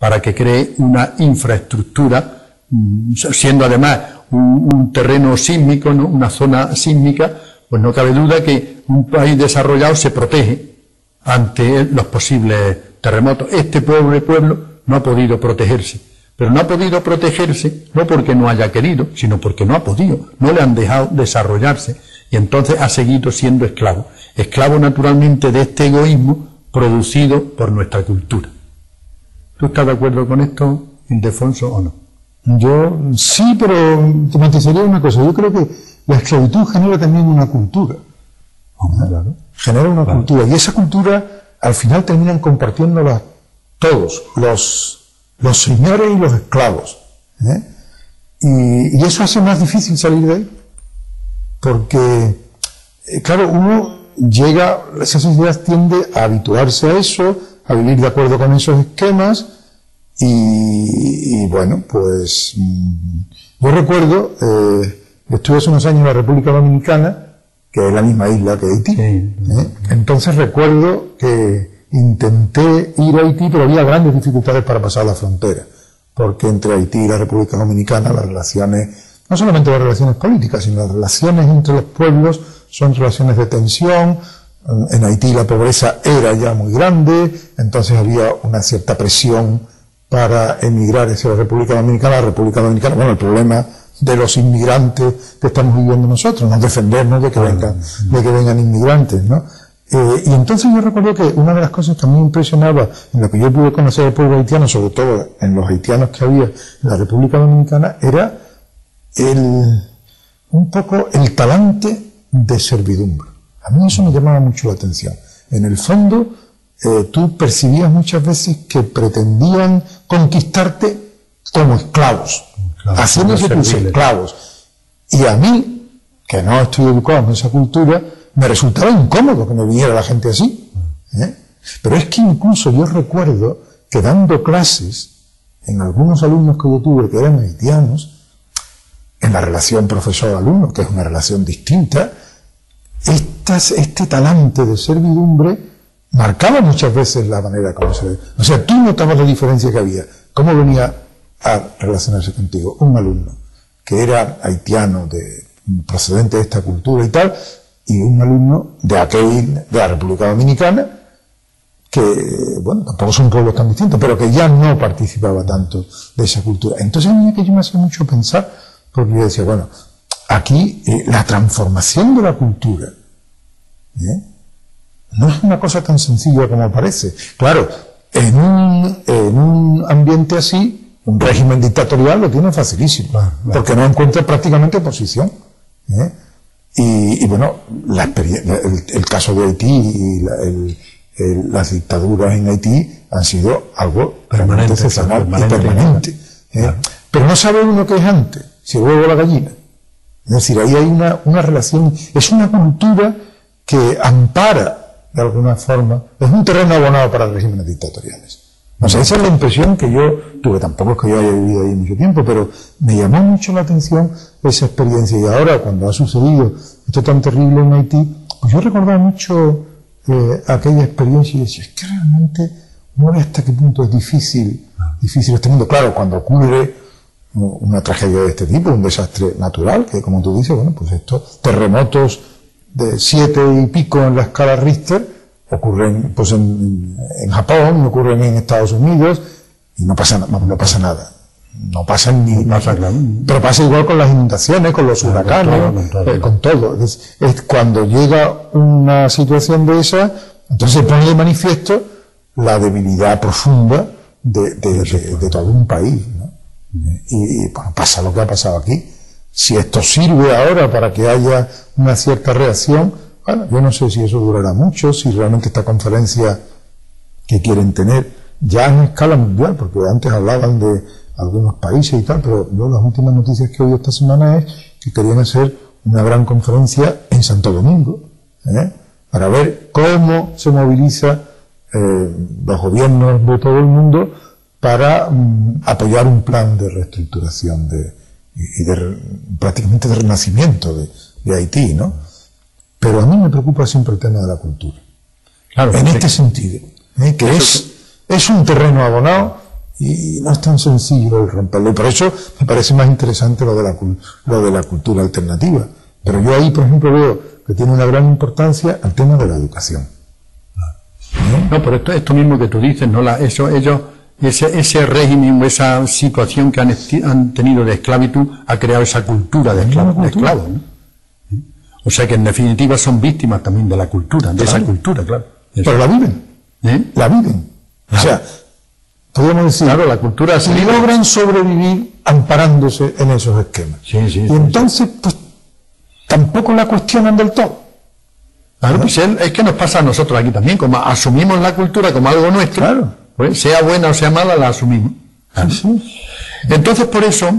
para que cree una infraestructura, siendo además un terreno sísmico, ¿no?, una zona sísmica, pues no cabe duda que un país desarrollado se protege ante los posibles terremotos. Este pobre pueblo no ha podido protegerse, pero no ha podido protegerse no porque no haya querido, sino porque no ha podido, no le han dejado desarrollarse, y entonces ha seguido siendo esclavo, esclavo naturalmente de este egoísmo producido por nuestra cultura. ¿Tú estás de acuerdo con esto, Ildefonso, o no? Yo sí, pero te matizaría una cosa. Yo creo que la esclavitud genera también una cultura. Claro. Genera una cultura, y esa cultura al final terminan compartiéndola todos, los señores y los esclavos, ¿eh? Y eso hace más difícil salir de ahí, porque claro, uno llega, esa sociedad tiende a habituarse a eso, a vivir de acuerdo con esos esquemas, y bueno, pues yo recuerdo, estuve hace unos años en la República Dominicana, que es la misma isla que Haití. Sí. Entonces recuerdo que intenté ir a Haití, pero había grandes dificultades para pasar la frontera, porque entre Haití y la República Dominicana las relaciones, no solamente las relaciones políticas, sino las relaciones entre los pueblos son relaciones de tensión. En Haití la pobreza era ya muy grande, entonces había una cierta presión para emigrar hacia la República Dominicana. La República Dominicana, bueno, el problema de los inmigrantes que estamos viviendo nosotros, no defendernos de que vengan inmigrantes, ¿no? Y entonces yo recuerdo que una de las cosas que a mí me impresionaba en lo que yo pude conocer del pueblo haitiano, sobre todo en los haitianos que había en la República Dominicana, era un poco el talante de servidumbre. A mí eso me llamaba mucho la atención. En el fondo, tú percibías muchas veces que pretendían conquistarte como esclavos, haciéndose tus esclavos. Y a mí, que no estoy educado en esa cultura, me resultaba incómodo que me viniera la gente así, ¿eh? Pero es que incluso yo recuerdo que dando clases en algunos alumnos que yo tuve que eran haitianos, en la relación profesor-alumno, que es una relación distinta, este talante de servidumbre marcaba muchas veces la manera como se ve. O sea, tú notabas la diferencia que había. ¿Cómo venía a relacionarse contigo un alumno que era haitiano, procedente de esta cultura y tal, y un alumno de la República Dominicana, que, bueno, tampoco son pueblos tan distintos, pero que ya no participaba tanto de esa cultura? Entonces a mí aquello me hacía mucho pensar, porque yo decía, bueno, aquí la transformación de la cultura no es una cosa tan sencilla como parece. Claro, en un ambiente así, un régimen dictatorial lo tiene facilísimo, porque no encuentra prácticamente oposición. Y bueno, el caso de Haití y las dictaduras en Haití han sido algo permanente, excepcional y permanente. Pero no sabe uno qué es antes, si el huevo o la gallina. Es decir, ahí hay una relación, es una cultura que ampara de alguna forma, es un terreno abonado para regímenes dictatoriales. O sea, esa es la impresión que yo tuve. Tampoco es que yo haya vivido ahí mucho tiempo, pero me llamó mucho la atención esa experiencia. Y ahora, cuando ha sucedido esto tan terrible en Haití, pues yo recordaba mucho aquella experiencia y decía, es que realmente no ve hasta qué punto es difícil este mundo. Claro, cuando ocurre una tragedia de este tipo, un desastre natural, que como tú dices, bueno, pues estos terremotos de 7 y pico en la escala Richter ocurren pues en Japón, ocurren en Estados Unidos, y no pasa nada. No pasa ni pasa, claro. Pero pasa igual con las inundaciones, con los huracanes, con todo. Es cuando llega una situación de esa, entonces se pone de manifiesto la debilidad profunda de todo un país, ¿no? Y bueno, pasa lo que ha pasado aquí. Si esto sirve ahora para que haya una cierta reacción, bueno, yo no sé si eso durará mucho, si realmente esta conferencia que quieren tener ya en escala mundial, porque antes hablaban de algunos países y tal, pero yo las últimas noticias que he oído esta semana es que querían hacer una gran conferencia en Santo Domingo, para ver cómo se moviliza los gobiernos de todo el mundo para apoyar un plan de reestructuración y prácticamente de renacimiento de Haití, ¿no? Pero a mí me preocupa siempre el tema de la cultura. Claro, en este sentido, que es un terreno abonado y no es tan sencillo el romperlo. Y por eso me parece más interesante lo de la cultura alternativa. Pero yo ahí, por ejemplo, veo que tiene una gran importancia el tema de la educación. No, pero esto mismo que tú dices, ¿no? Ese régimen o esa situación que han tenido de esclavitud ha creado esa cultura de esclavos, ¿no? O sea que en definitiva son víctimas también de la cultura, de esa cultura, claro. Pero la viven. La viven. Claro. O sea, podríamos decir, claro, la cultura y logran sobrevivir amparándose en esos esquemas. Sí, y entonces, pues, tampoco la cuestionan del todo. Claro, pues es que nos pasa a nosotros aquí también, como asumimos la cultura como algo nuestro, claro, pues, sea buena o sea mala, la asumimos. Claro. Sí. Entonces, por eso,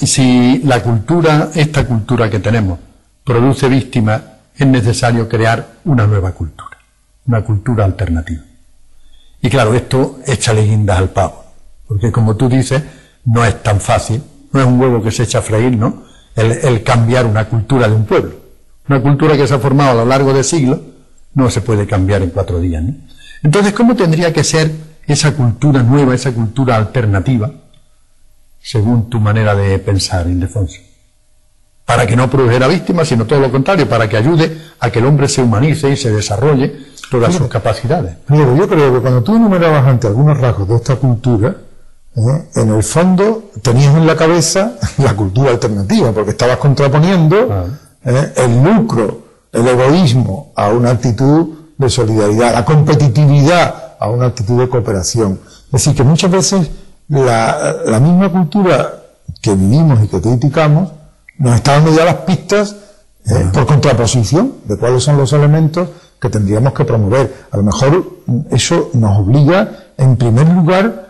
si la cultura, esta cultura que tenemos, produce víctimas, es necesario crear una nueva cultura, una cultura alternativa. Y claro, esto échale guindas al pavo, porque como tú dices, no es tan fácil, no es un huevo que se echa a freír, ¿no? El cambiar una cultura de un pueblo. Una cultura que se ha formado a lo largo de siglos no se puede cambiar en 4 días, ¿no? Entonces, ¿cómo tendría que ser esa cultura nueva, esa cultura alternativa, según tu manera de pensar, Ildefonso? Para que no produjera víctimas, sino todo lo contrario, para que ayude a que el hombre se humanice y se desarrolle todas sus capacidades. Mira, yo creo que cuando tú enumerabas antes algunos rasgos de esta cultura, en el fondo tenías en la cabeza la cultura alternativa, porque estabas contraponiendo el lucro, el egoísmo a una actitud de solidaridad, la competitividad a una actitud de cooperación. Es decir, que muchas veces la misma cultura que vivimos y que criticamos nos está dando ya las pistas por contraposición de cuáles son los elementos que tendríamos que promover. A lo mejor eso nos obliga, en primer lugar,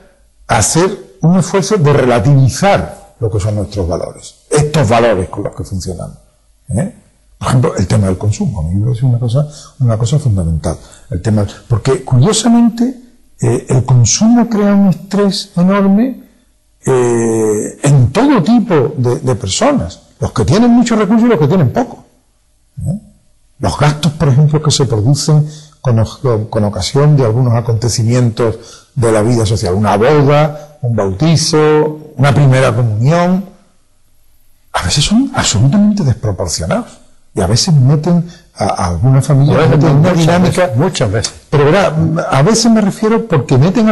a hacer un esfuerzo de relativizar lo que son nuestros valores, estos valores con los que funcionamos. Por ejemplo, el tema del consumo, a mí me parece una cosa fundamental. Porque curiosamente el consumo crea un estrés enorme en todo tipo de personas, los que tienen muchos recursos y los que tienen poco. Los gastos, por ejemplo, que se producen con ocasión de algunos acontecimientos de la vida social, una boda, un bautizo, una primera comunión, a veces son absolutamente desproporcionados y a veces meten a alguna familia en una dinámica. Muchas veces. Pero verá, a veces me refiero porque meten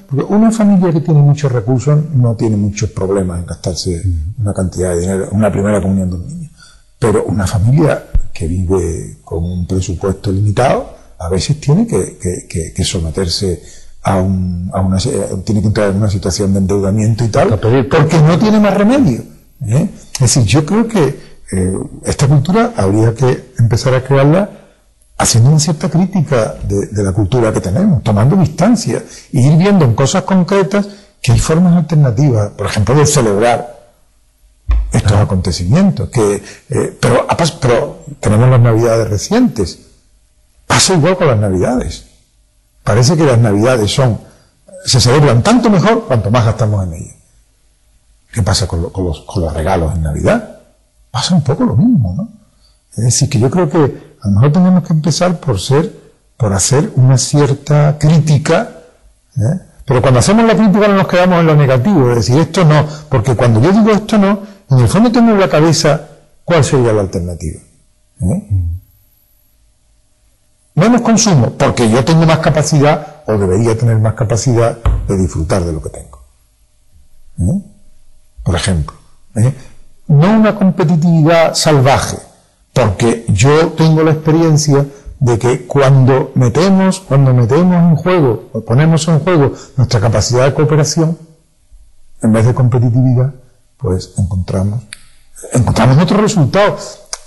porque una familia que tiene muchos recursos no tiene muchos problemas en gastarse una cantidad de dinero, una primera comunión de un niño. Pero una familia que vive con un presupuesto limitado, a veces tiene que someterse tiene que entrar en una situación de endeudamiento y tal, porque no tiene más remedio. Es decir, yo creo que esta cultura habría que empezar a crearla haciendo una cierta crítica de la cultura que tenemos, tomando distancia e ir viendo en cosas concretas que hay formas alternativas, por ejemplo, de celebrar estos acontecimientos. Pero tenemos las Navidades recientes. Pasa igual con las Navidades. Parece que las Navidades se celebran tanto mejor cuanto más gastamos en ellas. ¿Qué pasa con los regalos en Navidad? Pasa un poco lo mismo, ¿no? Es decir, que yo creo que a lo mejor tenemos que empezar por hacer una cierta crítica, pero cuando hacemos la crítica no nos quedamos en lo negativo, es decir, esto no, porque cuando yo digo esto no, en el fondo tengo en la cabeza cuál sería la alternativa. Menos consumo, porque yo tengo más capacidad, o debería tener más capacidad de disfrutar de lo que tengo. Por ejemplo, no una competitividad salvaje, porque yo tengo la experiencia de que cuando metemos en juego, o ponemos en juego nuestra capacidad de cooperación, en vez de competitividad, pues encontramos otro resultado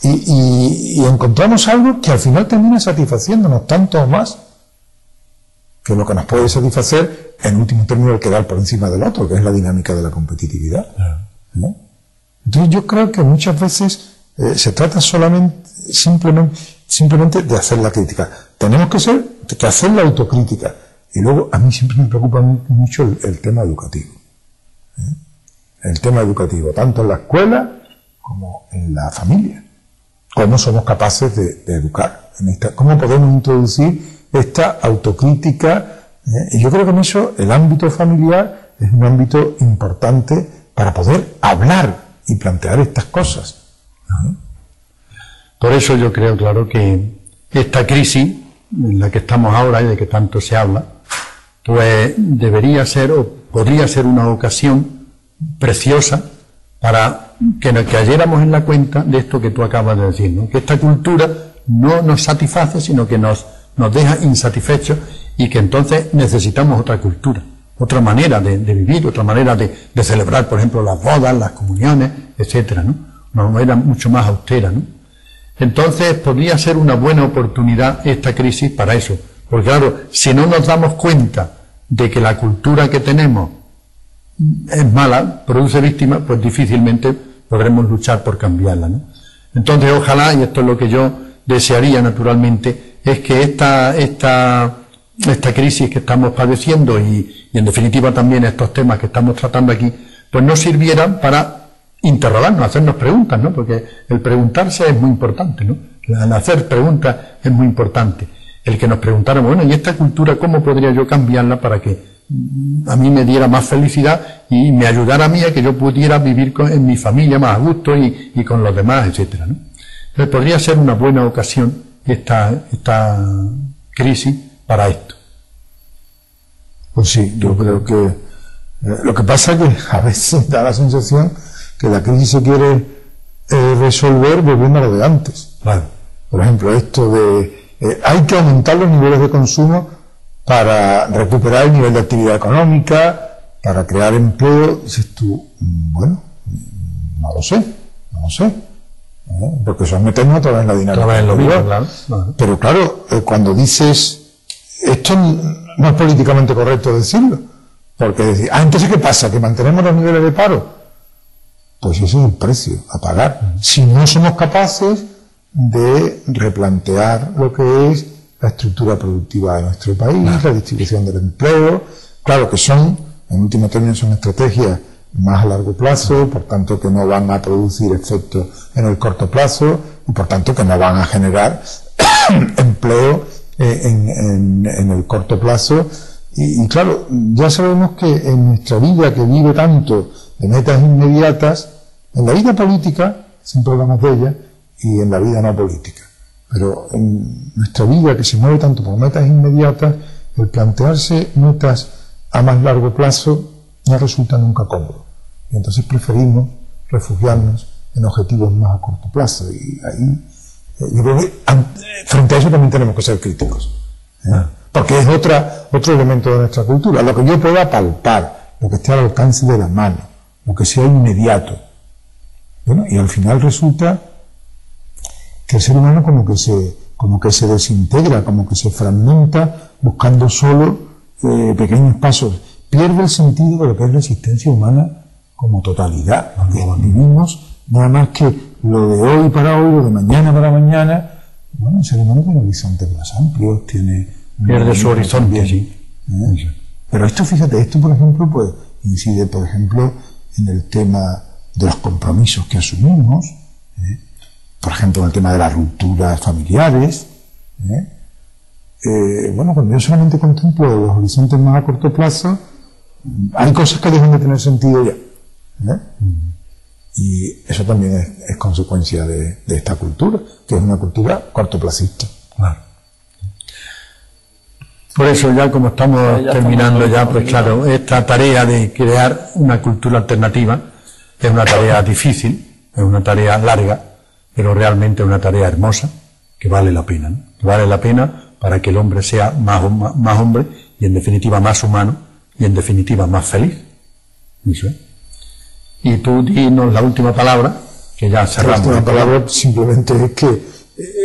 y encontramos algo que al final termina satisfaciéndonos tanto o más que lo que nos puede satisfacer en último término el quedar por encima del otro, que es la dinámica de la competitividad. Entonces yo creo que muchas veces se trata simplemente de hacer la crítica. Tenemos que hacer la autocrítica. Y luego a mí siempre me preocupa mucho el tema educativo. El tema educativo, tanto en la escuela como en la familia. ¿Cómo somos capaces de educar? ¿Cómo podemos introducir esta autocrítica? Y yo creo que en eso el ámbito familiar es un ámbito importante para poder hablar y plantear estas cosas. Por eso yo creo, claro, que esta crisis en la que estamos ahora y de que tanto se habla, pues debería ser o podría ser una ocasión preciosa para que nos cayéramos en la cuenta de esto que tú acabas de decir, ¿no? Que esta cultura no nos satisface, sino que nos deja insatisfechos y que entonces necesitamos otra cultura, otra manera de vivir, otra manera de celebrar, por ejemplo, las bodas, las comuniones, etcétera, ¿no? Una manera mucho más austera, ¿no? Entonces podría ser una buena oportunidad esta crisis para eso, porque claro, si no nos damos cuenta de que la cultura que tenemos es mala, produce víctimas, pues difícilmente podremos luchar por cambiarla, ¿no? Entonces ojalá, y esto es lo que yo desearía naturalmente, es que esta crisis que estamos padeciendo y en definitiva también estos temas que estamos tratando aquí, pues nos sirvieran para interrogarnos, hacernos preguntas, ¿no? Porque el preguntarse es muy importante, ¿no? El hacer preguntas es muy importante. El que nos preguntáramos, bueno, ¿y esta cultura cómo podría yo cambiarla para que a mí me diera más felicidad y me ayudara a mí a que yo pudiera vivir en mi familia más a gusto y con los demás, etcétera, ¿no? Entonces podría ser una buena ocasión esta crisis para esto. Pues sí, yo creo que lo que pasa es que a veces da la sensación que la crisis se quiere resolver volviendo a lo de antes. Claro. Por ejemplo, esto de hay que aumentar los niveles de consumo para recuperar el nivel de actividad económica, para crear empleo. Dices tú, bueno, no lo sé, porque eso es meternos otra vez en la dinámica. Otra vez en lo mismo, claro. Pero claro, cuando dices, esto no es políticamente correcto decirlo, porque decir, entonces ¿qué pasa? ¿Que mantenemos los niveles de paro? Pues ese es el precio a pagar. Si no somos capaces de replantear lo que es la estructura productiva de nuestro país, la distribución del empleo, claro que son, en último término, son estrategias más a largo plazo, por tanto que no van a producir efectos en el corto plazo y por tanto que no van a generar empleo en el corto plazo. Y claro, ya sabemos que en nuestra vida que vive tanto de metas inmediatas, en la vida política, siempre hablamos de ella, y en la vida no política. Pero en nuestra vida que se mueve tanto por metas inmediatas, el plantearse metas a más largo plazo no resulta nunca cómodo. Y entonces preferimos refugiarnos en objetivos más a corto plazo. Y ahí, yo creo que frente a eso también tenemos que ser críticos. Porque es otro elemento de nuestra cultura. Lo que yo pueda palpar, lo que esté al alcance de la mano, lo que sea inmediato. Bueno, y al final resulta que el ser humano como que se desintegra, como que se fragmenta, buscando solo pequeños pasos. Pierde el sentido de lo que es la existencia humana como totalidad. Porque vivimos nada más que lo de hoy para hoy, lo de mañana para mañana. Bueno, el ser humano tiene horizontes más amplios, pierde su horizonte, sí. Pero esto, fíjate, esto por ejemplo, pues incide, por ejemplo, en el tema de los compromisos que asumimos, por ejemplo, en el tema de las rupturas familiares. Bueno, cuando yo solamente contemplo los horizontes más a corto plazo, hay cosas que dejan de tener sentido ya. Y eso también es consecuencia de esta cultura, que es una cultura cortoplacista. Claro. Por eso ya como estamos terminando ya, pues claro, esta tarea de crear una cultura alternativa es una tarea difícil, es una tarea larga, pero realmente es una tarea hermosa que vale la pena, ¿no? Que vale la pena para que el hombre sea más hombre y en definitiva más humano y en definitiva más feliz. Eso es. Y tú dinos la última palabra, que ya cerramos. La última palabra simplemente es que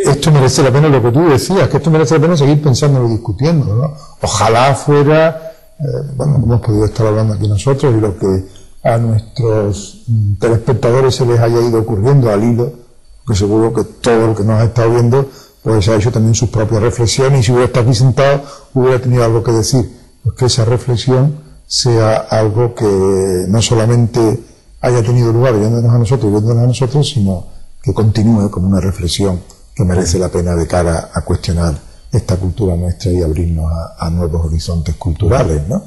esto merece la pena, lo que tú decías, que esto merece la pena seguir pensándolo y discutiendo, ¿no? Ojalá fuera, bueno, como hemos podido estar hablando aquí nosotros y lo que a nuestros telespectadores se les haya ido ocurriendo al hilo, que seguro que todo lo que nos ha estado viendo pues ha hecho también sus propias reflexiones y si hubiera estado aquí sentado hubiera tenido algo que decir, pues que esa reflexión sea algo que no solamente haya tenido lugar viéndonos a nosotros, sino que continúe como una reflexión que merece la pena de cara a cuestionar esta cultura nuestra y abrirnos a nuevos horizontes culturales, ¿no?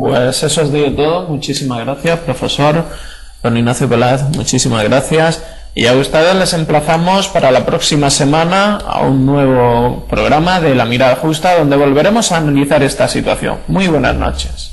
Pues eso es de todo. Muchísimas gracias, profesor don Ignacio Peláez. Muchísimas gracias. Y a ustedes les emplazamos para la próxima semana a un nuevo programa de La Mirada Justa, donde volveremos a analizar esta situación. Muy buenas noches.